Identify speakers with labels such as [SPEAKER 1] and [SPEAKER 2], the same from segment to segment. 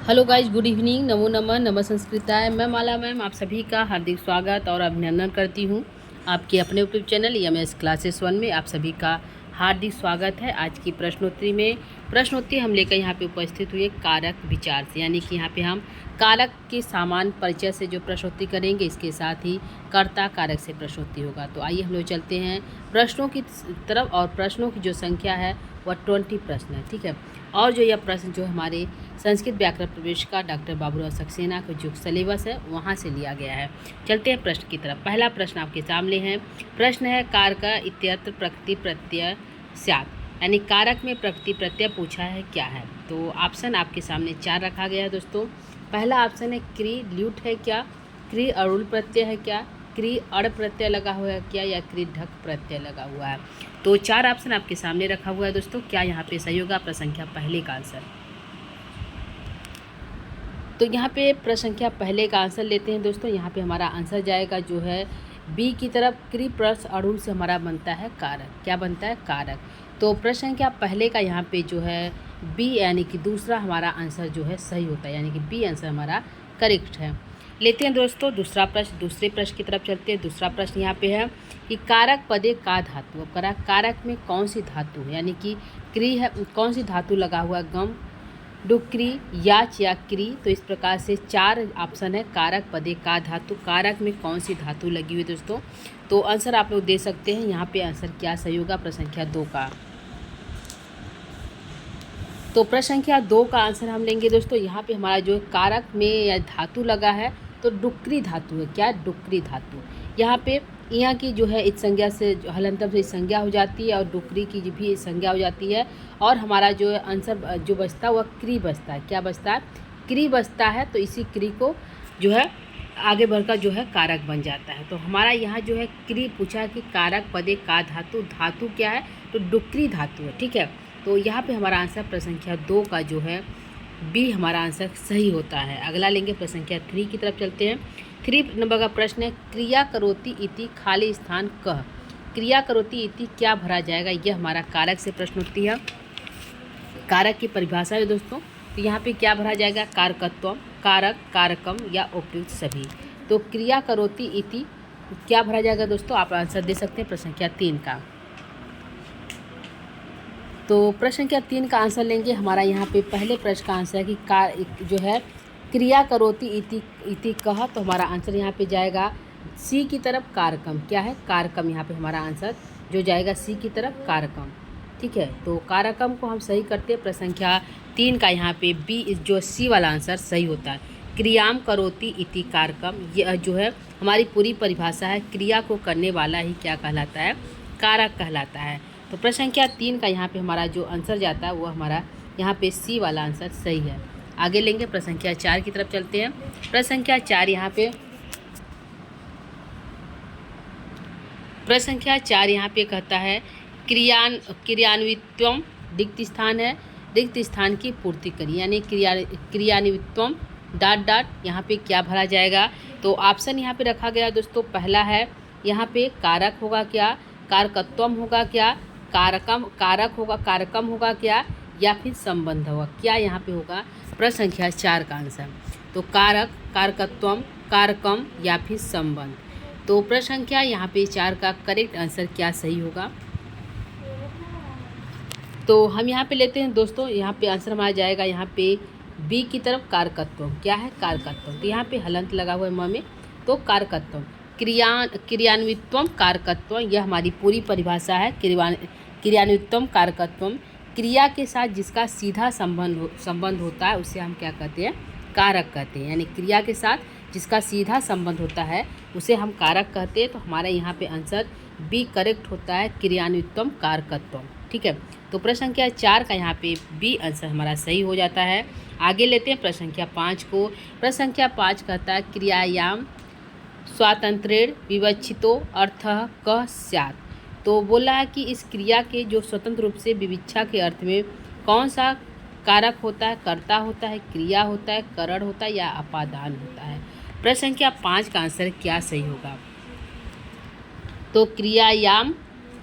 [SPEAKER 1] Hello guys, good evening, नमो नमः, नमः संस्कृताय। मैं माला मैम आप सभी का हार्दिक स्वागत और अभिनंदन करती हूँ। आपके अपने यूट्यूब चैनल EMS क्लासेस 1 में आप सभी का हार्दिक स्वागत है। आज की प्रश्नोत्तरी हम लेकर यहाँ पे उपस्थित हुए कारक विचार से, यानी कि यहाँ पे हम कारक के सामान्य परिचय से जो प्रश्नोत्तरी करेंगे, इसके साथ ही कर्ता कारक से प्रश्नोत्तरी होगा। तो आइए हम लोग चलते हैं प्रश्नों की तरफ। और प्रश्नों की जो संख्या है वह 20 प्रश्न है, ठीक है। और जो यह प्रश्न जो हमारे संस्कृत व्याकरण प्रवेश का डॉक्टर बाबूराव सक्सेना का जो सिलेबस है वहाँ से लिया गया है। चलते हैं प्रश्न की तरफ। पहला प्रश्न आपके सामने है। प्रश्न है कारक इत्यत्र प्रकृति प्रत्यय स्यात्, यानी कारक में प्रकृति प्रत्यय पूछा है क्या है। तो ऑप्शन आपके सामने 4 रखा गया है दोस्तों। पहला ऑप्शन है क्री ल्यूट है क्या, क्री अरुल प्रत्यय है क्या, क्री अड़ प्रत्यय लगा हुआ है क्या, या क्री ढक प्रत्यय लगा हुआ है। तो 4 ऑप्शन आपके सामने रखा हुआ है दोस्तों। क्या यहाँ पे सही होगा प्रश्न संख्या पहले का आंसर। तो यहाँ पे प्रश्न संख्या पहले का आंसर लेते हैं दोस्तों। यहाँ पे हमारा आंसर जाएगा जो है बी की तरफ। क्री प्लस अड़ुल से हमारा बनता है कारक। क्या बनता है? कारक। तो प्रश्न संख्या पहले का यहाँ पे जो है बी, यानी कि दूसरा हमारा आंसर जो है सही होता है, यानी कि बी आंसर हमारा करेक्ट है। लेते हैं दोस्तों दूसरा प्रश्न। दूसरे प्रश्न की तरफ चलते हैं। दूसरा प्रश्न यहाँ पे है कि कारक पदे का धातु। अब कारक में कौन सी धातु है, यानी कि क्री है, कौन सी धातु लगा हुआ है, गम, डुक्री, याच या क्री। तो इस प्रकार से 4 ऑप्शन है। कारक पदे का धातु, कारक में कौन सी धातु लगी हुई दोस्तों। तो आंसर आप लोग दे सकते हैं। यहाँ पे आंसर क्या सही होगा प्रश्न संख्या 2 का। तो प्रश्न संख्या 2 का आंसर हम लेंगे दोस्तों। यहाँ पे हमारा जो कारक में या धातु लगा है तो डुक्री धातु है। क्या? डुक्री धातु। यहाँ पे यहाँ की जो है इस संज्ञा से हलंतम से इस संज्ञा हो जाती है और डुक्री की भी इस संज्ञा हो जाती है। और हमारा जो आंसर जो बचता है वह क्री बचता है। क्या बचता है? क्री बचता है। तो इसी क्री को जो है आगे बढ़कर जो है कारक बन जाता है। तो हमारा यहाँ जो है क्री पूछा कि कारक पदे का धातु, धातु क्या है? तो डुक्री धातु है, ठीक है। तो यहाँ पे हमारा आंसर प्रश्न संख्या 2 का जो है बी हमारा आंसर सही होता है। अगला लेंगे प्रश्न संख्या 3 की तरफ चलते हैं। 3 नंबर का प्रश्न है क्रिया करोति इति खाली स्थान कह। क्रिया करोति इति क्या भरा जाएगा, यह हमारा कारक से प्रश्नोत्तरी है। कारक की परिभाषा है दोस्तों। तो यहाँ पे क्या भरा जाएगा? कारकत्वम, कारक, कारकम या उपयुक्त सभी। तो क्रिया करोति इति क्या भरा जाएगा दोस्तों, आप आंसर दे सकते हैं प्रश्न संख्या 3 का। तो प्रश्न संख्या 3 का आंसर लेंगे। हमारा यहाँ पे पहले प्रश्न का आंसर है कि जो है क्रिया करोति इति कह। तो हमारा आंसर यहाँ पे जाएगा सी की तरफ, कारकम। क्या है? कारकम। यहाँ पे हमारा आंसर जो जाएगा सी की तरफ, कारकम, ठीक है। तो कारकम को हम सही करते हैं। प्रश्न संख्या 3 का यहाँ पे बी जो सी वाला आंसर सही होता है। क्रियाम करोति इति कारकम, यह जो है हमारी पूरी परिभाषा है। क्रिया को करने वाला ही क्या कहलाता है? कारक कहलाता है। तो प्रश्न संख्या 3 का यहाँ पे हमारा जो आंसर जाता है वो हमारा यहाँ पे सी वाला आंसर सही है। आगे लेंगे प्रश्न संख्या 4 की तरफ चलते हैं। प्रश्न संख्या 4 यहाँ पे प्रश्न संख्या 4 यहाँ पे कहता है क्रियान्वित्वम रिक्त स्थान है, रिक्त स्थान की पूर्ति करिए, यानी क्रियान्वित्वम डॉट डॉट यहाँ पे क्या भरा जाएगा। तो ऑप्शन यहाँ पे रखा गया दोस्तों। पहला है यहाँ पे कारक होगा क्या, कारकत्वम होगा क्या, कारक होगा, कारकम होगा क्या, या फिर संबंध होगा। क्या यहाँ पे होगा प्रश्न संख्या 4 का आंसर। तो कारक, कारकत्वम, कारकम या फिर संबंध। तो प्रश्न संख्या यहाँ पे 4 का करेक्ट आंसर क्या सही होगा। तो हम यहाँ पे लेते हैं दोस्तों। यहाँ पे आंसर हमारा जाएगा यहाँ पे बी की तरफ, कारकत्वम। क्या है? कारकत्वम। तो यहाँ पे हलंत लगा हुआ है म में, तो कारकत्वम। क्रियान्वित्वम कारकत्वम, यह हमारी पूरी परिभाषा है। क्रियान्वित्वम कारकत्वम, क्रिया के साथ जिसका सीधा संबंध होता है उसे हम क्या कहते हैं? कारक कहते हैं। यानी क्रिया के साथ जिसका सीधा संबंध होता है उसे हम कारक कहते हैं। तो हमारे यहाँ पे आंसर बी करेक्ट होता है, क्रियान्वित्वम कारकत्वम, ठीक है। तो प्रश्न संख्या 4 का यहाँ पे बी आंसर हमारा सही हो जाता है। आगे लेते हैं प्रश्न संख्या 5 को। प्रश्न संख्या 5 कहता है क्रियायाम स्वातंत्रेण विवक्षितो अर्थः कः स्यात्। तो बोला है कि इस क्रिया के जो स्वतंत्र रूप से विवक्षा के अर्थ में कौन सा कारक होता है? कर्ता होता है, क्रिया होता है, करण होता है या अपादान होता है। प्रश्न संख्या 5 का आंसर क्या सही होगा। तो क्रियायाम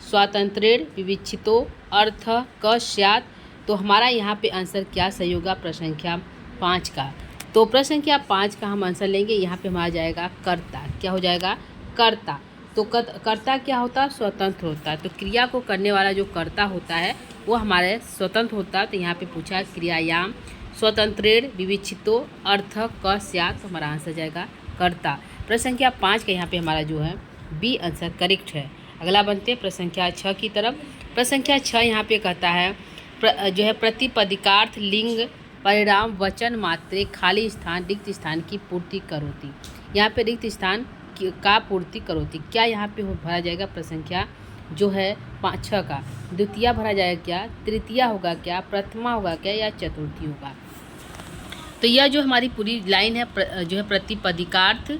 [SPEAKER 1] स्वातंत्रेण विवक्षितो अर्थः कः स्यात्। तो हमारा यहाँ पे आंसर क्या सही होगा प्रश्न संख्या 5 का। तो प्रश्न संख्या 5 का हम आंसर लेंगे। यहाँ पे हमारा जाएगा कर्ता। क्या हो जाएगा? कर्ता। तो कर्ता क्या होता है? स्वतंत्र होता है। तो क्रिया को करने वाला जो कर्ता होता है वो हमारे स्वतंत्र होता है। तो यहाँ पे पूछा है क्रियायाम स्वतंत्रेण विवेचितो अर्थ क स्यात्। तो हमारा आंसर जाएगा कर्ता। प्रश्न संख्या 5 का यहाँ पे हमारा जो है बी आंसर करेक्ट है। अगला बनते हैं प्रश्न संख्या 6 की तरफ। प्रश्न संख्या 6 यहाँ पे कहता है जो है प्रतिपदिकार्थ लिंग परिणाम वचन मात्रे खाली स्थान रिक्त स्थान की पूर्ति करोति। यहाँ पे रिक्त स्थान का पूर्ति करोति। क्या यहाँ पे भरा जाएगा? प्रश्न संख्या जो है 5-6 का द्वितीय भरा जाएगा क्या, तृतीया होगा क्या, प्रथमा होगा क्या या चतुर्थी होगा? तो यह जो हमारी पूरी लाइन है जो है प्रतिपदिकार्थ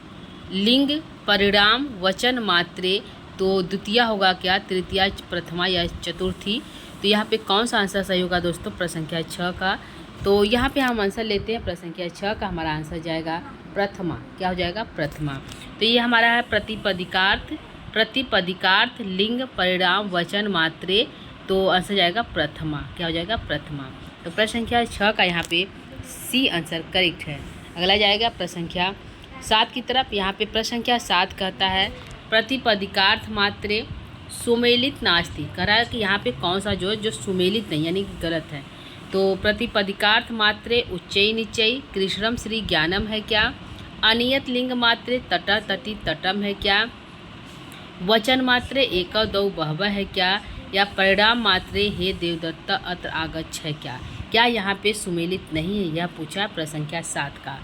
[SPEAKER 1] लिंग परिणाम वचन मात्रे, तो द्वितीय होगा क्या, तृतीया, प्रथमा या चतुर्थी? तो यहाँ पे कौन सा आंसर सही होगा दोस्तों? प्रश्न संख्या 6 का। तो यहाँ पे हम आंसर लेते हैं प्रश्न संख्या 6 का। हमारा आंसर जाएगा प्रथमा। क्या हो जाएगा? प्रथमा। तो ये हमारा है प्रतिपदिकार्थ लिंग परिणाम वचन मात्रे, तो आंसर जाएगा प्रथमा। क्या हो जाएगा? प्रथमा। तो प्रश्न संख्या 6 का यहाँ पे सी आंसर करेक्ट है। अगला जाएगा प्रश्न संख्या 7 की तरफ। यहाँ पे प्रश्न संख्या 7 कहता है प्रतिपदिकार्थ मात्रे सुमेलित नास्ति। कह रहा है कि यहाँ पे कौन सा जो है जो सुमेलित नहीं, यानी कि गलत है। तो प्रतिपदिकार्थ मात्रे उच्चई निचई कृष्णम श्री ज्ञानम है क्या, अनियत लिंग मात्रे तटा तटी तटम है क्या, वचन मात्रे एक दो बहवह है क्या, या परिणाम मात्रे हे देवदत्त अत्र आगच्छ है क्या? क्या यहाँ पे सुमेलित नहीं है? यह पूछा प्रश्न संख्या 7 का।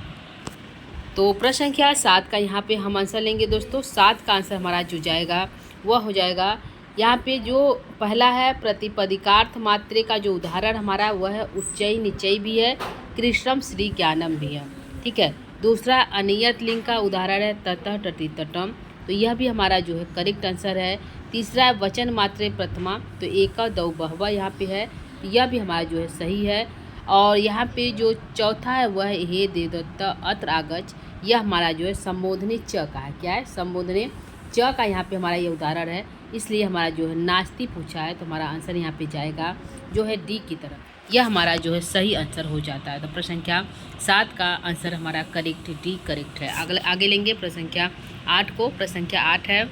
[SPEAKER 1] तो प्रश्न संख्या 7 का यहाँ पे हम आंसर लेंगे दोस्तों। 7 का आंसर हमारा जो जाएगा वह हो जाएगा यहाँ पे जो पहला है प्रतिपदिकार्थ मात्रे का जो उदाहरण हमारा वह है उच्चई निचई भी है, कृष्णम श्री ज्ञानम भी है। ठीक है। दूसरा अनियत लिंग का उदाहरण है ततः तटी तटम, तो यह भी हमारा जो है करेक्ट आंसर है। तीसरा है वचन मात्रे प्रथमा, तो एक दो बहवा यहाँ पे है, यह भी हमारा जो है सही है। और यहाँ पे जो चौथा है वह है हे देवदत्त अत्र आगच्छ, यह हमारा जो है संबोधनी च का है। क्या है? संबोधनी च का यहाँ पे हमारा ये उदाहरण है, इसलिए हमारा जो है नास्ति पूछा है। तो हमारा आंसर यहाँ पे जाएगा जो है डी की तरफ। यह हमारा जो है सही आंसर हो जाता है। तो प्रश्न संख्या 7 का आंसर हमारा करेक्ट, डी करेक्ट है। आगे लेंगे प्रश्न संख्या 8 को। प्रश्न संख्या 8 है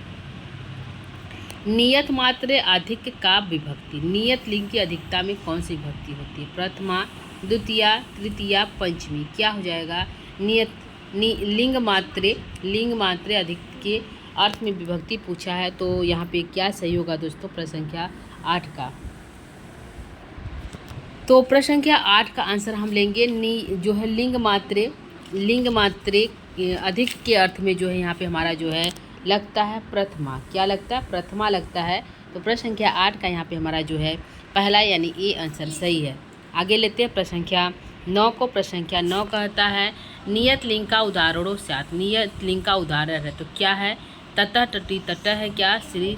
[SPEAKER 1] नियत मात्रे अधिक का विभक्ति। नियत लिंग की अधिकता में कौन सी विभक्ति होती है? प्रथमा, द्वितीया, तृतीया, पंचमी। क्या हो जाएगा? लिंग मात्रे अधिक के अर्थ में विभक्ति पूछा है। तो यहाँ पे क्या सही होगा दोस्तों? प्रश्न संख्या 8 का। तो प्रश्न संख्या 8 का आंसर हम लेंगे जो है लिंग मात्रे अधिक के अर्थ में जो है यहाँ पे हमारा जो है लगता है प्रथमा। क्या लगता है? प्रथमा लगता है। तो प्रश्न संख्या 8 का यहाँ पे हमारा जो है पहला यानी ए आंसर सही है। आगे लेते हैं प्रश्न संख्या 9 को। प्रश्न संख्या 9 कहता है नियत लिंग का उदाहरणों स्यात्। नियत लिंग का उदाहरण है तो क्या है? ततः तटी तटः है क्या, श्री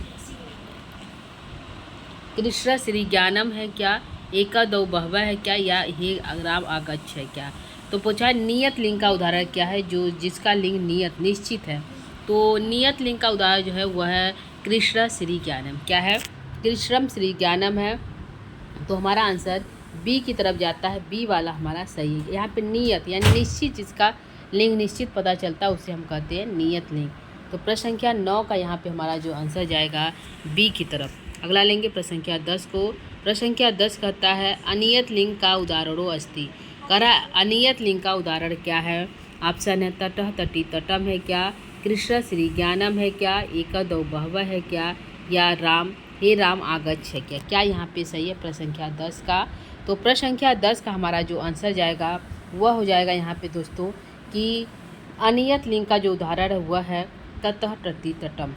[SPEAKER 1] कृष्ण श्री ज्ञानम है क्या, एक दो बहवह है क्या, या हे राम आगच्छ है क्या? तो पूछा नियत लिंग का उदाहरण क्या है जो जिसका लिंग नियत निश्चित है। तो नियत लिंग का उदाहरण जो है वह है कृष्ण श्री ज्ञानम। क्या है? कृष्णम श्री ज्ञानम है। तो हमारा आंसर बी की तरफ जाता है, बी वाला हमारा सही है। यहाँ पे नियत यानी निश्चित, जिसका लिंग निश्चित पता चलता है उसे हम कहते हैं नियत लिंग। तो प्रश्न संख्या 9 का यहाँ पे हमारा जो आंसर जाएगा बी की तरफ। अगला लेंगे प्रश्न संख्या 10 को। प्रश्न संख्या 10 कहता है अनियत लिंग का उदाहरणों अस्ति। कह रहा है अनियत लिंग का उदाहरण क्या है? ऑप्शन है तटः तटी तटम है क्या, कृष्ण श्री ज्ञानम है क्या, एक दो बहवह है क्या, या हे राम आगच्छ है क्या? क्या यहाँ पे सही है? प्रश्न संख्या 10 का। तो प्रश्न संख्या 10 का हमारा जो आंसर जाएगा वह हो जाएगा यहाँ पे दोस्तों कि अनियत लिंग का जो उदाहरण है वह है ततः तटी तटम।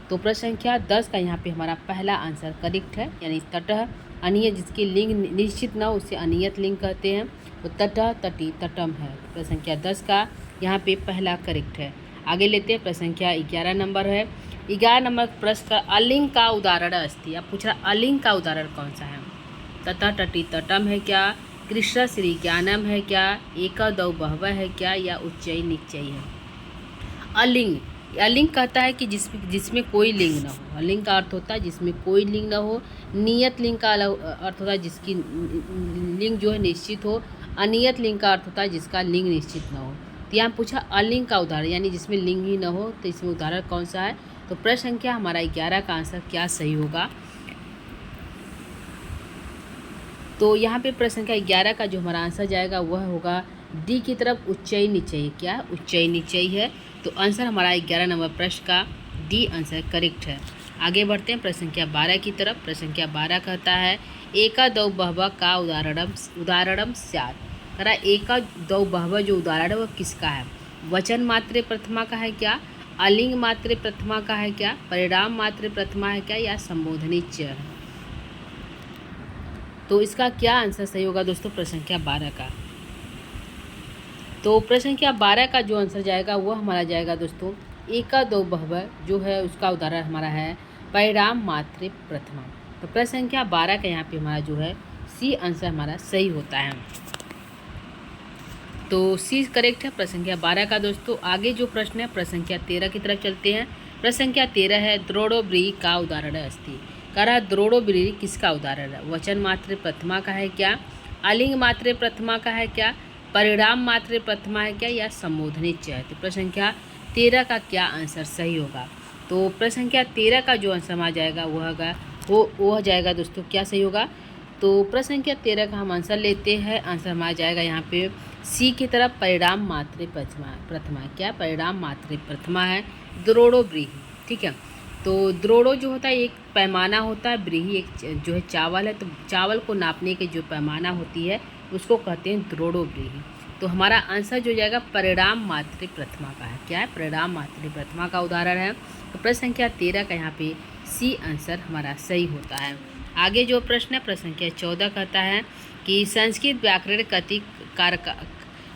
[SPEAKER 1] तो प्रश्न संख्या 10 का यहाँ पे हमारा पहला आंसर करेक्ट है, यानी तटः अनियत जिसकी लिंग निश्चित न उसे अनियत लिंग कहते हैं। तो तटः तटी तटम है। प्रश्न संख्या 10 का यहाँ पे पहला करेक्ट है। आगे लेते हैं प्रश्न संख्या 11 नंबर है। 11 नंबर प्रश्न का अलिंग का उदाहरण अस्ति। अब पूछ रहा अलिंग का उदाहरण कौन सा है? ततः तटी तटम है क्या, कृष्ण श्री ज्ञानम है क्या, एक दो बहवह है क्या, या उच्चई निचई है? अलिंग अलिंग कहता है कि जिसमें कोई लिंग ना हो। अलिंग का अर्थ होता है जिसमें कोई लिंग ना हो। नियत लिंग का अर्थ होता है जिसकी लिंग जो है निश्चित हो। अनियत लिंग का अर्थ होता है जिसका लिंग निश्चित ना हो। तो यहाँ पूछा अलिंग का उदाहरण यानी जिसमें लिंग ही ना हो, तो इसमें उदाहरण कौन सा है? तो प्रश्न संख्या हमारा 11 का आंसर क्या सही होगा? तो यहाँ पे प्रश्न संख्या 11 का जो हमारा आंसर जाएगा वह होगा डी की तरफ उच्चई निचई। क्या उच्चई निचई है? तो आंसर हमारा 11 नंबर प्रश्न का डी आंसर करेक्ट है। आगे बढ़ते हैं प्रश्न संख्या 12 की तरफ। प्रश्न संख्या 12 कहता है एका दौ बहवा का उदाहरणम स्यात्। कह रहा एका दौ बहवा जो उदाहरण है वह किसका है? वचन मात्रे प्रथमा का है क्या? अलिंग मात्रे प्रथमा का है क्या? परिणाम मात्रे प्रथमा है क्या? या संबोधनी च है? तो इसका क्या आंसर सही होगा दोस्तों प्रश्न संख्या 12 का? तो प्रश्न संख्या 12 का जो आंसर जाएगा वह हमारा जाएगा दोस्तों एका दो बहव जो है उसका उदाहरण हमारा है परिणाम मात्रे प्रथमा। तो प्रश्न संख्या 12 का यहाँ पे हमारा जो है सी आंसर हमारा सही होता है। तो सी करेक्ट है प्रश्न संख्या 12 का दोस्तों। आगे जो प्रश्न है प्रश्न संख्या 13 की तरफ चलते हैं। प्रश्न संख्या 13 है द्रोड़ो ब्रीहि का उदाहरण अस्ति। कह रहा द्रोड़ो ब्रीहि किसका उदाहरण है? वचन मात्रे प्रथमा का है क्या? अलिंग मात्रे प्रथमा का है क्या? परिणाम मात्रे प्रथमा है क्या? या संबोधनी च है? तो प्रश्न संख्या 13 का क्या आंसर सही होगा? तो प्रश्न संख्या 13 का जो आंसर आ जाएगा वह जाएगा दोस्तों क्या सही होगा? तो प्रश्न संख्या 13 का हम आंसर लेते हैं। आंसर हमारा जाएगा यहाँ पे सी की तरफ परिणाम मात्रे प्रथमा। क्या परिणाम मात्रे प्रथमा है? द्रोड़ो ब्रीहि। ठीक है, तो द्रोड़ो जो होता है एक पैमाना होता है, ब्रीहि एक जो है चावल है। तो चावल को नापने की जो पैमाना होती है उसको कहते हैं द्रोड़ो ब्रीहि। तो हमारा आंसर जो जाएगा परिणाम मात्रे प्रथमा का है। क्या है? परिणाम मात्रे प्रथमा का उदाहरण है। तो प्रश्न संख्या 13 का यहाँ पे सी आंसर हमारा सही होता है। आगे जो प्रश्न है प्रश्न संख्या 14 कहता है कि संस्कृत व्याकरण कति कारक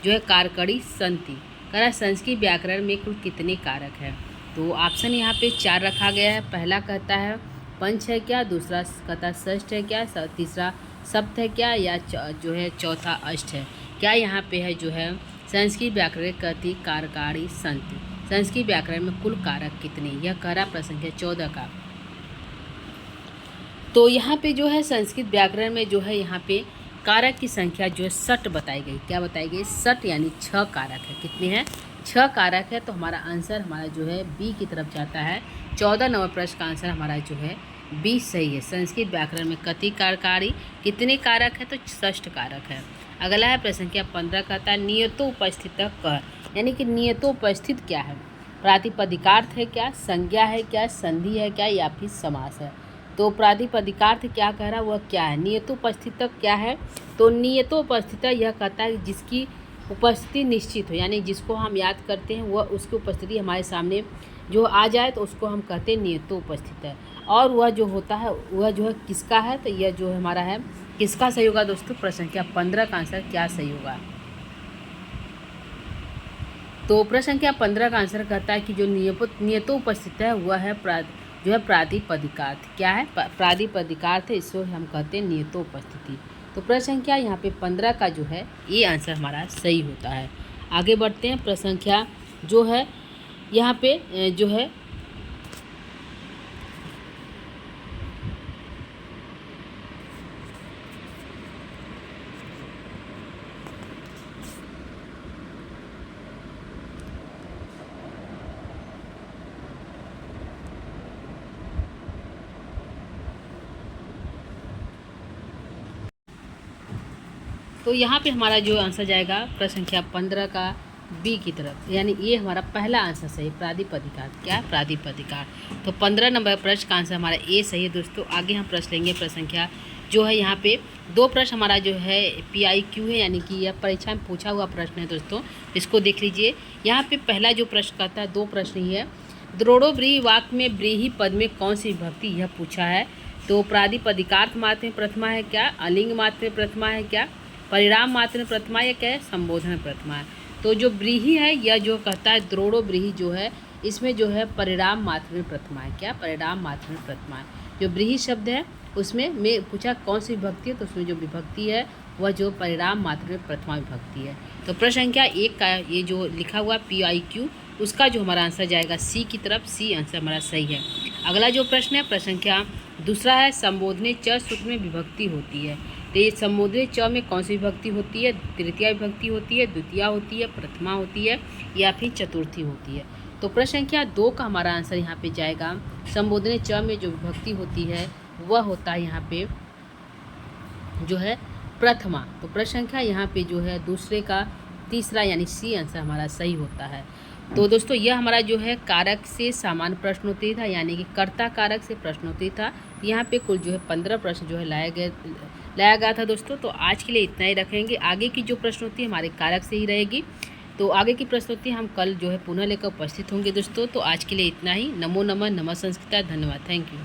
[SPEAKER 1] जो है कारकड़ी संति। कह रहा संस्कृत व्याकरण में कुल कितने कारक हैं? तो ऑप्शन यहाँ पे 4 रखा गया है। पहला कहता है पंच है क्या? दूसरा कहता है षष्ठ है क्या? तीसरा सप्त है क्या? या जो है चौथा अष्ट है क्या? यहाँ पे है जो है संस्कृत व्याकरण कति कारकारी संति। संस्कृत व्याकरण में कुल कारक कितने? यह कह रहा प्रश्न संख्या 14 का। तो यहाँ पे जो है संस्कृत व्याकरण में जो है यहाँ पे कारक की संख्या जो है 60 बताई गई। क्या बताई गई? 60 यानी 6 कारक है। कितने हैं? 6 कारक है। तो हमारा आंसर हमारा जो है बी की तरफ जाता है। 14 नंबर प्रश्न का आंसर हमारा जो है बी सही है। संस्कृत व्याकरण में कति कारकारी कितने कारक है? तो 60 कारक है। अगला है प्रश्न संख्या 15 कहता है नियतोपस्थित कह। यानी कि नियतोपस्थित क्या है? प्रातिपदिकार्थ है क्या? संज्ञा है क्या? संधि है क्या? या फिर समास है? तो प्रातिपदिकार्थ क्या कह रहा है वह क्या है? नियतोपस्थित क्या है? तो नियतोपस्थित यह कहता है जिसकी उपस्थिति निश्चित हो, यानी जिसको हम याद करते हैं वह उसकी उपस्थिति हमारे सामने जो आ जाए तो उसको हम कहते हैं नियतोपस्थित है। और वह जो होता है वह जो है किसका है? तो यह जो हमारा है किसका सही होगा दोस्तों? प्रश्न संख्या 15 का आंसर क्या सही होगा? तो प्रश्न संख्या 15 का आंसर कहता है कि जो नियतोपस्थित है वह है जो है प्रातिपदिकार्थ। क्या है? प्रातिपदिकार्थ है, इसको हम कहते हैं नियतोपस्थिति। तो प्रश्न संख्या यहाँ पे 15 का जो है ये आंसर हमारा सही होता है। आगे बढ़ते हैं प्रश्न संख्या जो है यहाँ पे जो है तो यहाँ पे हमारा जो आंसर जाएगा प्रश्न संख्या 15 का बी की तरफ, यानी ये हमारा पहला आंसर सही प्रातिपदिकार्थ। क्या है? प्रातिपदिकार्थ। तो 15 नंबर प्रश्न का आंसर हमारा ए सही है दोस्तों। आगे हम प्रश्न लेंगे प्रश्न संख्या जो है यहाँ पे 2 प्रश्न हमारा जो है PIQ है, यानी कि यह परीक्षा में पूछा हुआ प्रश्न है दोस्तों। इसको देख लीजिए। यहाँ पे पहला जो प्रश्न कहता है 2 प्रश्न ही है। द्रोड़ो ब्रीहि वाक्य में ब्रीहि पद में कौन सी विभक्ति यह पूछा है? तो प्रातिपदिकार्थ मात्र में प्रथमा है क्या? अलिंग मात्र में प्रथमा है क्या? परिणाम मात्र में प्रथमा या क्या है? संबोधन प्रथमा है। तो जो ब्रीहि है यह जो कहता है द्रोड़ो ब्रीहि जो है इसमें जो है परिणाम मात्र में प्रथमा है। क्या? परिणाम मात्र में प्रथमा है। जो ब्रीहि शब्द है उसमें मैं पूछा कौन सी विभक्ति है, तो उसमें जो विभक्ति है वह जो परिणाम मात्र में प्रथमा विभक्ति है। तो प्रश्न संख्या 1 का ये जो लिखा हुआ PIQ उसका जो हमारा आंसर जाएगा सी की तरफ, सी आंसर हमारा सही है। अगला जो प्रश्न है प्रश्न संख्या दूसरा है, संबोधनीय च सूत्र में विभक्ति होती है। तो ये संबोधनीय च में कौन सी विभक्ति होती है? तृतीया विभक्ति होती है, द्वितीया होती है, प्रथमा होती है या फिर चतुर्थी होती है। तो प्रश्न संख्या 2 का हमारा आंसर यहाँ पे जाएगा, संबोधनीय च में जो विभक्ति होती है वह होता है यहाँ पे जो है प्रथमा। तो प्रश्न संख्या यहाँ पे जो है दूसरे का तीसरा यानी सी आंसर हमारा सही होता है। तो दोस्तों यह हमारा जो है कारक से सामान्य प्रश्नोत्तरी था, यानी कि कर्ता कारक से प्रश्नोत्तरी था। यहाँ पे कुल जो है 15 प्रश्न जो है लाया गया था दोस्तों। तो आज के लिए इतना ही रखेंगे। आगे की जो प्रश्नोत्तरी हमारे कारक से ही रहेगी। तो आगे की प्रश्नोत्तरी हम कल जो है पुनः लेकर उपस्थित होंगे दोस्तों। तो आज के लिए इतना ही। नमो नमः, नमः संस्कृता, धन्यवाद, थैंक यू।